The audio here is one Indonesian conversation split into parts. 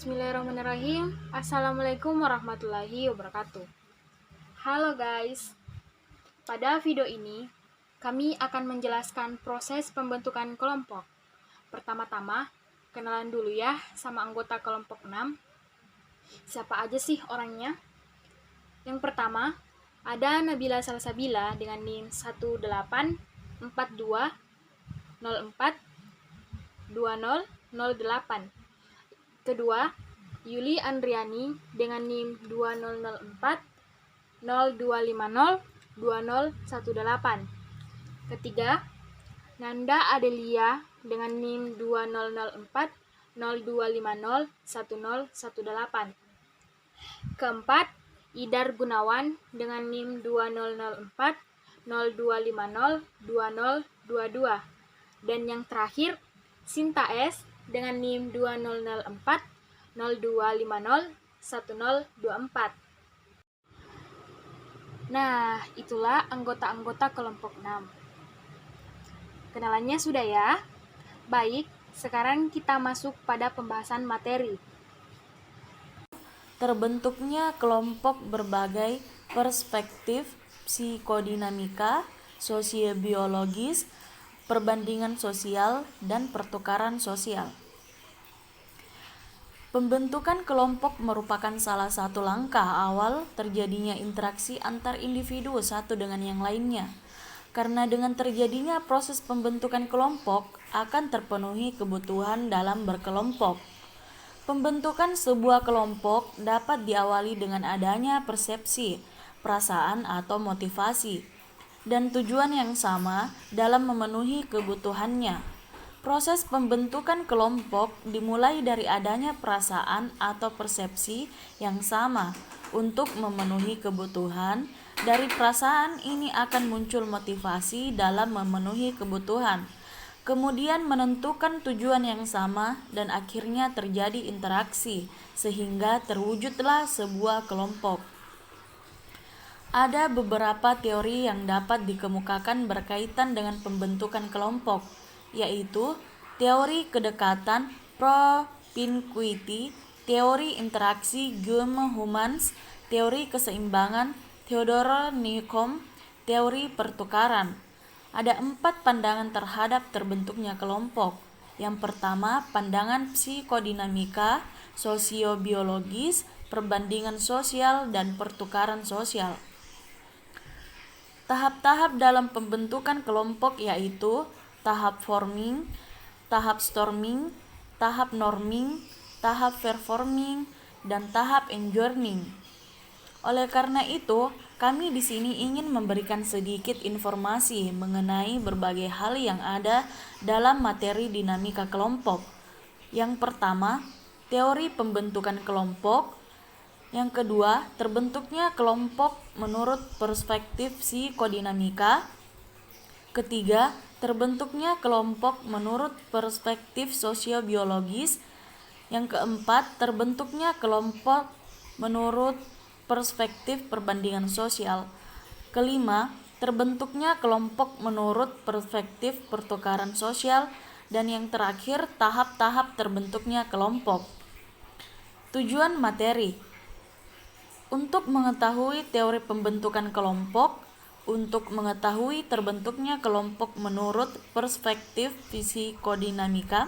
Bismillahirrahmanirrahim. Assalamualaikum warahmatullahi wabarakatuh. Halo guys, pada video ini kami akan menjelaskan proses pembentukan kelompok. Pertama-tama, kenalan dulu ya sama anggota kelompok 6. Siapa aja sih orangnya? Yang pertama, ada Nabila Salsabila dengan NIM 1842042008. Kedua, Yuli Andriani dengan NIM 2004-0250-2018. Ketiga, Nanda Adelia dengan NIM 2004-0250-1018. Keempat, Idar Gunawan dengan NIM 2004-0250-2022. Dan yang terakhir, Sinta S dengan NIM 2004-0250-1024. Nah, itulah anggota-anggota kelompok 6. Kenalannya sudah ya? Baik, sekarang kita masuk pada pembahasan materi. Terbentuknya kelompok berbagai perspektif psikodinamika, sosiobiologis, perbandingan sosial, dan pertukaran sosial. Pembentukan kelompok merupakan salah satu langkah awal terjadinya interaksi antar individu satu dengan yang lainnya. Karena dengan terjadinya proses pembentukan kelompok akan terpenuhi kebutuhan dalam berkelompok. Pembentukan sebuah kelompok dapat diawali dengan adanya persepsi, perasaan atau motivasi, dan tujuan yang sama dalam memenuhi kebutuhannya. Proses pembentukan kelompok dimulai dari adanya perasaan atau persepsi yang sama untuk memenuhi kebutuhan. Dari perasaan ini akan muncul motivasi dalam memenuhi kebutuhan. Kemudian menentukan tujuan yang sama dan akhirnya terjadi interaksi sehingga terwujudlah sebuah kelompok. Ada beberapa teori yang dapat dikemukakan berkaitan dengan pembentukan kelompok, yaitu teori kedekatan propinquity, teori interaksi Guillaume Humans, teori keseimbangan Theodore Newcomb, teori pertukaran. Ada 4 pandangan terhadap terbentuknya kelompok. Yang pertama, pandangan psikodinamika, sosiobiologis, perbandingan sosial, dan pertukaran sosial. Tahap-tahap dalam pembentukan kelompok yaitu tahap forming, tahap storming, tahap norming, tahap performing, dan tahap enjourning. Oleh karena itu, kami di sini ingin memberikan sedikit informasi mengenai berbagai hal yang ada dalam materi dinamika kelompok. Yang pertama, teori pembentukan kelompok. Yang kedua, terbentuknya kelompok menurut perspektif psikodinamika. Ketiga, terbentuknya kelompok menurut perspektif sosiobiologis. Yang keempat, terbentuknya kelompok menurut perspektif perbandingan sosial. Kelima, terbentuknya kelompok menurut perspektif pertukaran sosial. Dan yang terakhir, tahap-tahap terbentuknya kelompok. Tujuan materi. Untuk mengetahui teori pembentukan kelompok, untuk mengetahui terbentuknya kelompok menurut perspektif psikodinamika,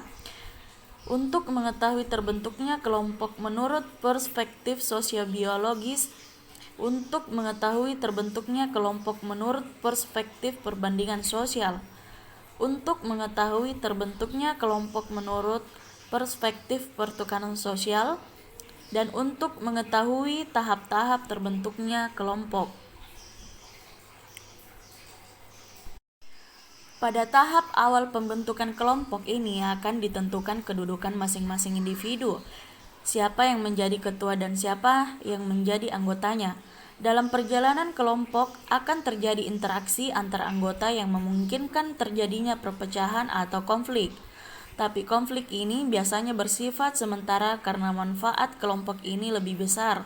untuk mengetahui terbentuknya kelompok menurut perspektif sosiobiologis, untuk mengetahui terbentuknya kelompok menurut perspektif perbandingan sosial, untuk mengetahui terbentuknya kelompok menurut perspektif pertukaran sosial, dan untuk mengetahui tahap-tahap terbentuknya kelompok. Pada tahap awal pembentukan kelompok ini akan ditentukan kedudukan masing-masing individu, siapa yang menjadi ketua dan siapa yang menjadi anggotanya. Dalam perjalanan kelompok akan terjadi interaksi antar anggota yang memungkinkan terjadinya perpecahan atau konflik. Tapi konflik ini biasanya bersifat sementara karena manfaat kelompok ini lebih besar.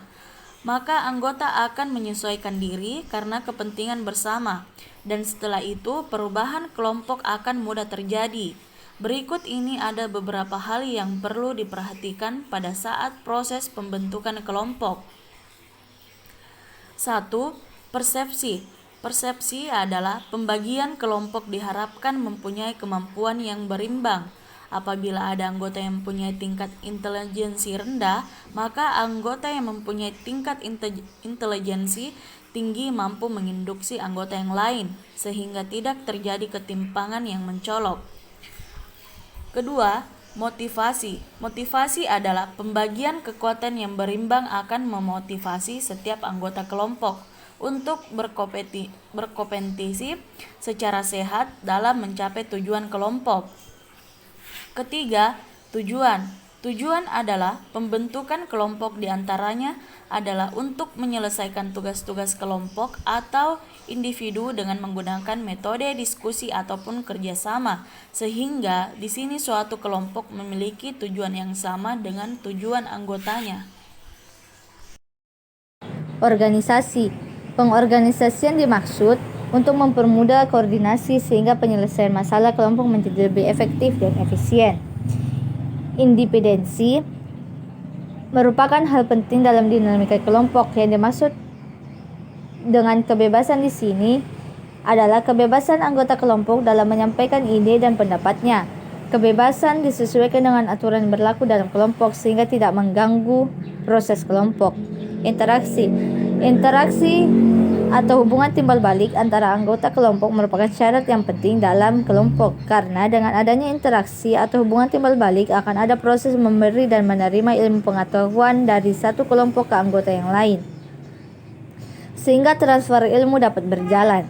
Maka anggota akan menyesuaikan diri karena kepentingan bersama, dan setelah itu perubahan kelompok akan mudah terjadi. Berikut ini ada beberapa hal yang perlu diperhatikan pada saat proses pembentukan kelompok. 1. Persepsi. Persepsi adalah pembagian kelompok diharapkan mempunyai kemampuan yang berimbang. Apabila ada anggota yang mempunyai tingkat intelijensi rendah, maka anggota yang mempunyai tingkat intelijensi tinggi mampu menginduksi anggota yang lain, sehingga tidak terjadi ketimpangan yang mencolok. Kedua, motivasi. Motivasi adalah pembagian kekuatan yang berimbang akan memotivasi setiap anggota kelompok untuk berkompetisi secara sehat dalam mencapai tujuan kelompok. Ketiga, tujuan. Tujuan adalah pembentukan kelompok diantaranya adalah untuk menyelesaikan tugas-tugas kelompok atau individu dengan menggunakan metode diskusi ataupun kerjasama, sehingga di sini suatu kelompok memiliki tujuan yang sama dengan tujuan anggotanya. Organisasi. Pengorganisasian dimaksud untuk mempermudah koordinasi sehingga penyelesaian masalah kelompok menjadi lebih efektif dan efisien. Independensi merupakan hal penting dalam dinamika kelompok. Yang dimaksud dengan kebebasan di sini adalah kebebasan anggota kelompok dalam menyampaikan ide dan pendapatnya. Kebebasan disesuaikan dengan aturan yang berlaku dalam kelompok sehingga tidak mengganggu proses kelompok. Interaksi atau hubungan timbal balik antara anggota kelompok merupakan syarat yang penting dalam kelompok, karena dengan adanya interaksi atau hubungan timbal balik akan ada proses memberi dan menerima ilmu pengetahuan dari satu kelompok ke anggota yang lain, sehingga transfer ilmu dapat berjalan.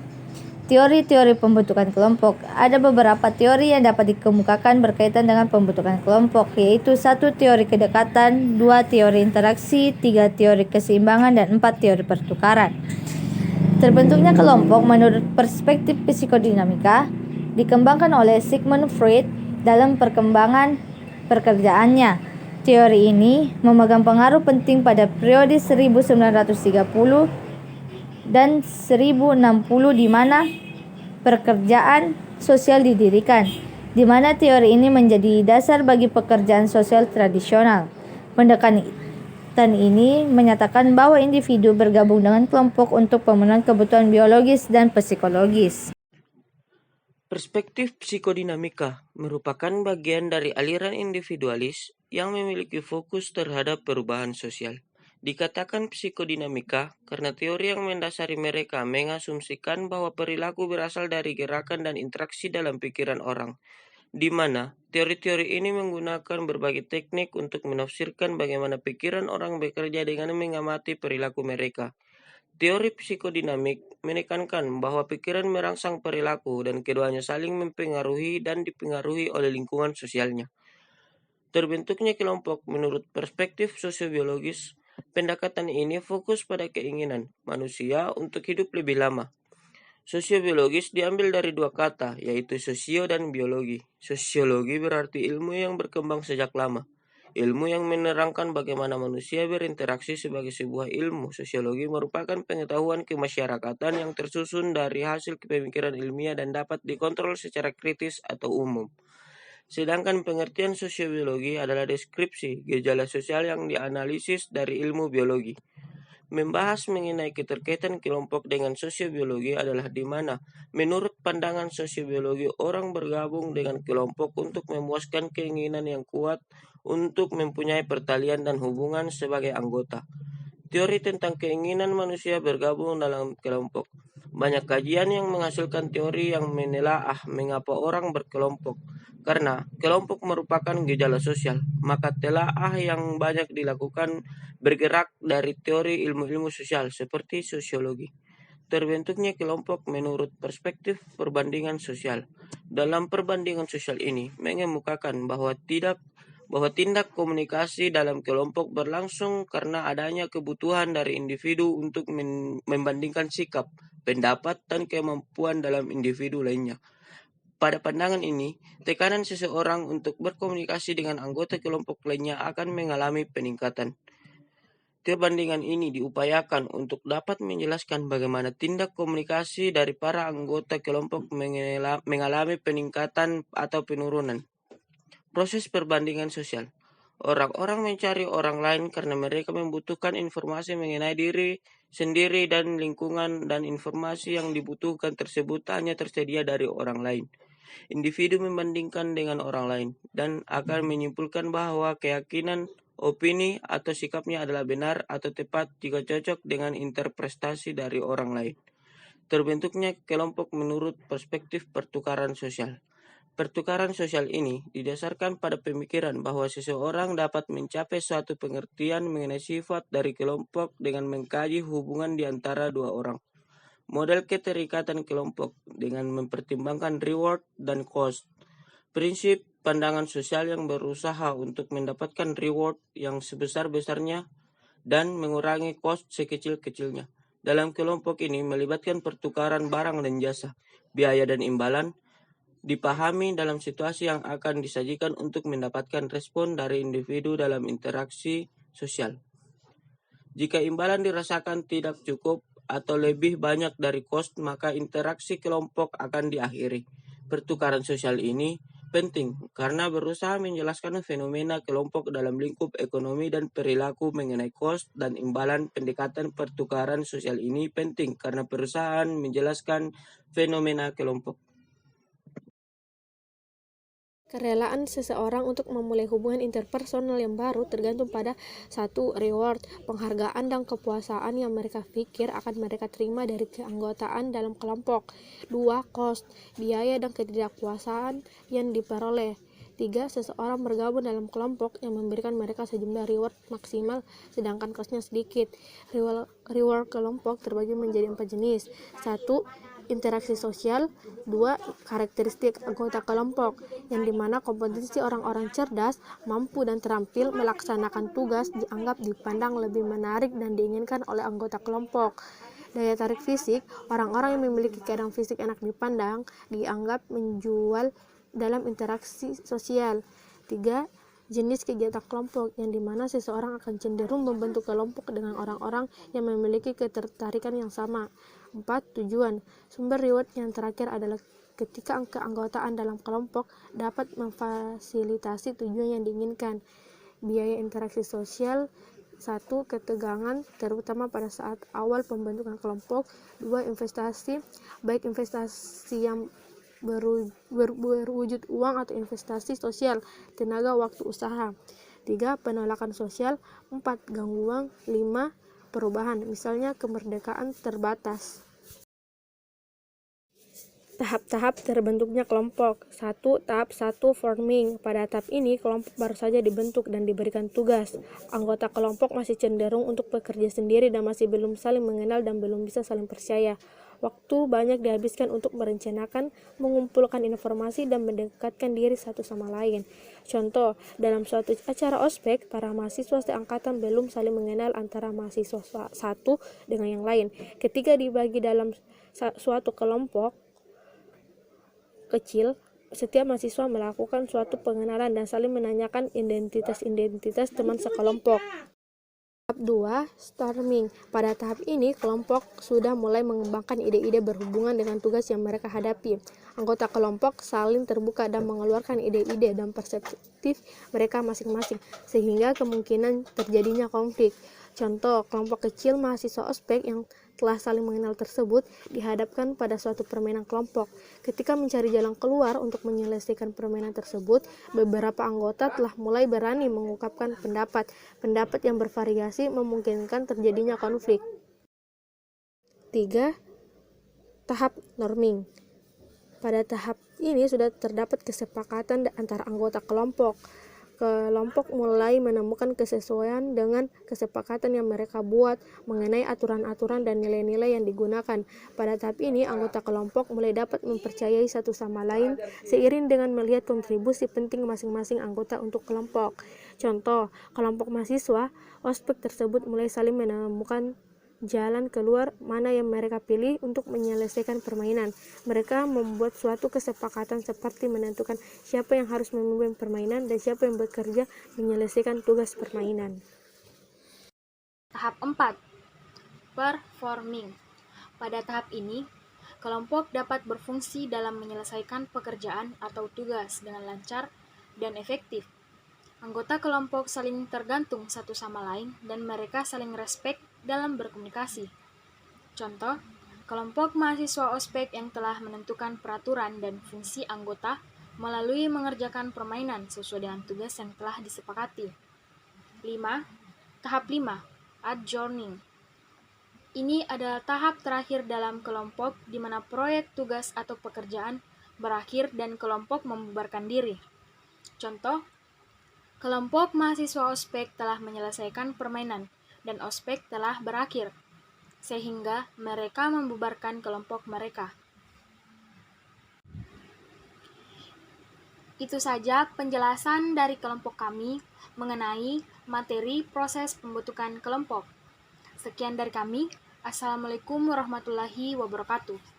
Teori-teori pembentukan kelompok. Ada beberapa teori yang dapat dikemukakan berkaitan dengan pembentukan kelompok, yaitu 1. Teori kedekatan, 2. Teori interaksi, 3. Teori keseimbangan, dan 4. Teori pertukaran. Terbentuknya kelompok menurut perspektif psikodinamika dikembangkan oleh Sigmund Freud dalam perkembangan pekerjaannya. Teori ini memegang pengaruh penting pada periode 1930 dan 1060 di mana pekerjaan sosial didirikan, di mana teori ini menjadi dasar bagi pekerjaan sosial tradisional. Pendekatan ini menyatakan bahwa individu bergabung dengan kelompok untuk pemenuhan kebutuhan biologis dan psikologis. Perspektif psikodinamika merupakan bagian dari aliran individualis yang memiliki fokus terhadap perubahan sosial. Dikatakan psikodinamika karena teori yang mendasari mereka mengasumsikan bahwa perilaku berasal dari gerakan dan interaksi dalam pikiran orang, di mana teori-teori ini menggunakan berbagai teknik untuk menafsirkan bagaimana pikiran orang bekerja dengan mengamati perilaku mereka. Teori psikodinamik menekankan bahwa pikiran merangsang perilaku dan keduanya saling mempengaruhi dan dipengaruhi oleh lingkungan sosialnya. Terbentuknya kelompok menurut perspektif sosiobiologis. Pendekatan ini fokus pada keinginan manusia untuk hidup lebih lama. Sosiobiologis diambil dari dua kata, yaitu sosio dan biologi. Sosiologi berarti ilmu yang berkembang sejak lama. Ilmu yang menerangkan bagaimana manusia berinteraksi sebagai sebuah ilmu. Sosiologi merupakan pengetahuan kemasyarakatan yang tersusun dari hasil pemikiran ilmiah dan dapat dikontrol secara kritis atau umum. Sedangkan pengertian sosiobiologi adalah deskripsi gejala sosial yang dianalisis dari ilmu biologi. Membahas mengenai keterkaitan kelompok dengan sosiobiologi adalah di mana, menurut pandangan sosiobiologi, orang bergabung dengan kelompok untuk memuaskan keinginan yang kuat untuk mempunyai pertalian dan hubungan sebagai anggota. Teori tentang keinginan manusia bergabung dalam kelompok. Banyak kajian yang menghasilkan teori yang menelaah mengapa orang berkelompok. Karena kelompok merupakan gejala sosial, maka telaah yang banyak dilakukan bergerak dari teori ilmu-ilmu sosial seperti sosiologi. Terbentuknya kelompok menurut perspektif perbandingan sosial. Dalam perbandingan sosial ini mengemukakan bahwa tindak komunikasi dalam kelompok berlangsung karena adanya kebutuhan dari individu untuk membandingkan sikap, pendapat, dan kemampuan dalam individu lainnya. Pada pandangan ini, tekanan seseorang untuk berkomunikasi dengan anggota kelompok lainnya akan mengalami peningkatan. Perbandingan ini diupayakan untuk dapat menjelaskan bagaimana tindak komunikasi dari para anggota kelompok mengalami peningkatan atau penurunan. Proses perbandingan sosial. Orang-orang mencari orang lain karena mereka membutuhkan informasi mengenai diri sendiri dan lingkungan, dan informasi yang dibutuhkan tersebut hanya tersedia dari orang lain. Individu membandingkan dengan orang lain dan akan menyimpulkan bahwa keyakinan, opini, atau sikapnya adalah benar atau tepat jika cocok dengan interpretasi dari orang lain. Terbentuknya kelompok menurut perspektif pertukaran sosial. Pertukaran sosial ini didasarkan pada pemikiran bahwa seseorang dapat mencapai suatu pengertian mengenai sifat dari kelompok dengan mengkaji hubungan di antara dua orang. Model keterikatan kelompok dengan mempertimbangkan reward dan cost. Prinsip pandangan sosial yang berusaha untuk mendapatkan reward yang sebesar-besarnya dan mengurangi cost sekecil-kecilnya. Dalam kelompok ini melibatkan pertukaran barang dan jasa, biaya dan imbalan, dipahami dalam situasi yang akan disajikan untuk mendapatkan respon dari individu dalam interaksi sosial. Jika imbalan dirasakan tidak cukup atau lebih banyak dari cost, maka interaksi kelompok akan diakhiri. Pertukaran sosial ini penting karena berusaha menjelaskan fenomena kelompok dalam lingkup ekonomi dan perilaku mengenai cost dan imbalan. Pendekatan pertukaran sosial ini penting karena perusahaan menjelaskan fenomena kelompok. Kerelaan seseorang untuk memulai hubungan interpersonal yang baru tergantung pada 1. Reward, penghargaan dan kepuasan yang mereka pikir akan mereka terima dari keanggotaan dalam kelompok. 2. Cost, biaya dan ketidakpuasan yang diperoleh. 3. Seseorang bergabung dalam kelompok yang memberikan mereka sejumlah reward maksimal sedangkan costnya sedikit. Reward kelompok terbagi menjadi 4 jenis. 1. Interaksi sosial. 2. Karakteristik anggota kelompok, yang dimana kompetensi orang-orang cerdas, mampu dan terampil melaksanakan tugas dipandang lebih menarik dan diinginkan oleh anggota kelompok. Daya tarik fisik, orang-orang yang memiliki keadaan fisik enak dipandang dianggap menjual dalam interaksi sosial. 3. Jenis kegiatan kelompok, yang dimana seseorang akan cenderung membentuk kelompok dengan orang-orang yang memiliki ketertarikan yang sama. 4. Tujuan, sumber reward yang terakhir adalah ketika keanggotaan dalam kelompok dapat memfasilitasi tujuan yang diinginkan. Biaya interaksi sosial. 1. Ketegangan, terutama pada saat awal pembentukan kelompok. 2. Investasi, baik investasi yang berwujud uang atau investasi sosial, tenaga, waktu, usaha. 3. Penolakan sosial. 4. Gangguan. 5. Perubahan, misalnya kemerdekaan terbatas. Tahap-tahap terbentuknya kelompok. 1. Tahap 1, forming. Pada tahap ini, kelompok baru saja dibentuk dan diberikan tugas. Anggota kelompok masih cenderung untuk bekerja sendiri dan masih belum saling mengenal dan belum bisa saling percaya. Waktu banyak dihabiskan untuk merencanakan, mengumpulkan informasi, dan mendekatkan diri satu sama lain. Contoh, dalam suatu acara ospek, para mahasiswa seangkatan belum saling mengenal antara mahasiswa satu dengan yang lain. Ketika dibagi dalam suatu kelompok kecil, setiap mahasiswa melakukan suatu pengenalan dan saling menanyakan identitas teman sekelompok. Tahap 2, storming. Pada tahap ini, kelompok sudah mulai mengembangkan ide-ide berhubungan dengan tugas yang mereka hadapi. Anggota kelompok saling terbuka dan mengeluarkan ide-ide dan perspektif mereka masing-masing, sehingga kemungkinan terjadinya konflik. Contoh, kelompok kecil mahasiswa ospek yang telah saling mengenal tersebut dihadapkan pada suatu permainan kelompok. Ketika mencari jalan keluar untuk menyelesaikan permainan tersebut, beberapa anggota telah mulai berani mengungkapkan pendapat. Pendapat yang bervariasi memungkinkan terjadinya konflik. 3. Tahap norming. Pada tahap ini sudah terdapat kesepakatan antara anggota kelompok. Kelompok mulai menemukan kesesuaian dengan kesepakatan yang mereka buat mengenai aturan-aturan dan nilai-nilai yang digunakan. Pada tahap ini, anggota kelompok mulai dapat mempercayai satu sama lain seiring dengan melihat kontribusi penting masing-masing anggota untuk kelompok. Contoh, kelompok mahasiswa ospek tersebut mulai saling menemukan jalan keluar mana yang mereka pilih untuk menyelesaikan permainan. Mereka membuat suatu kesepakatan seperti menentukan siapa yang harus memimpin permainan dan siapa yang bekerja menyelesaikan tugas permainan. Tahap 4, performing. Pada tahap ini, kelompok dapat berfungsi dalam menyelesaikan pekerjaan atau tugas dengan lancar dan efektif. Anggota kelompok saling tergantung satu sama lain dan mereka saling respek dalam berkomunikasi. Contoh, kelompok mahasiswa ospek yang telah menentukan peraturan dan fungsi anggota melalui mengerjakan permainan sesuai dengan tugas yang telah disepakati. 5. Tahap 5, adjourning. Ini adalah tahap terakhir dalam kelompok di mana proyek, tugas, atau pekerjaan berakhir dan kelompok membubarkan diri. Contoh, kelompok mahasiswa ospek telah menyelesaikan permainan dan ospek telah berakhir, sehingga mereka membubarkan kelompok mereka. Itu saja penjelasan dari kelompok kami mengenai materi proses pembentukan kelompok. Sekian dari kami. Assalamualaikum warahmatullahi wabarakatuh.